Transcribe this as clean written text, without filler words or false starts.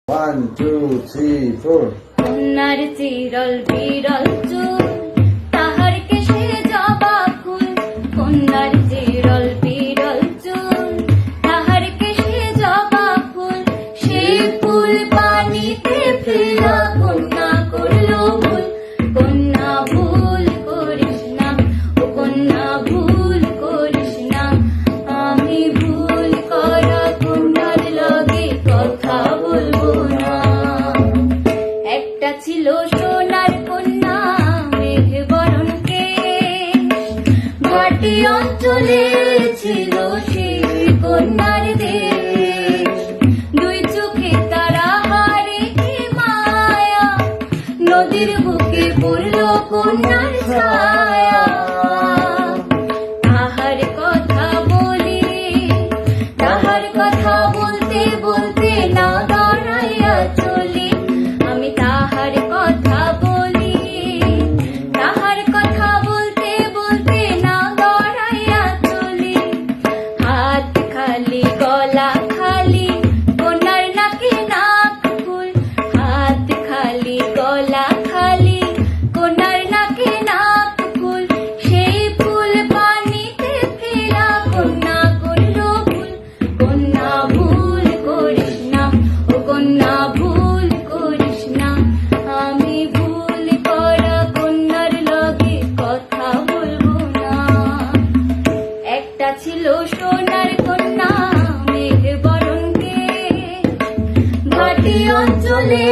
1 2 3 4 কন্যার চিরল বিরল চুল তাহার কেশে জবা ফুল কন্যার চিরল বিরল চুল তাহার কেশে জবা ফুল সেই ফুল পানিতে ফেলা কন্যা করলো ভুল কন্যা ভুল করিস না ও কন্যা ভুল করিস না আমি ভুল করা কন্যার লগে কথা বলবো না। একটা ছিল সোনার কন্যা মেঘ বরণ কেশ ঘাটি অঞ্চলে ছিল সেই কন্যার দেশ দুই চোখে তারা হারে কি মায়া নদীর বুকে পড়ল কন্যার ছায়া তাহার কথা বলি তাহার কথা বলতে বলতে না দাঁড়াইয়া চলি আমি তাহার কথা বলি তাহার কথা বলতে বলতে না দাঁড়াইয়া চলি হাত খালি গলা খালি কন্যার নাকে নাক ফুল হাত খালি গলা খালি কন্যার নাকে নাক ফুল সেই ফুল পানিতে ফেলা কন্যা করলো ভুল কন্যা ভুল করিস না ও কন্যা ভুল করিস না আমি ভুল করা কন্যার লগে কথা বলবো না। একটা ছিল সোনার কন্যা মেঘ বরণ কেশ ঘাটি অঞ্চলে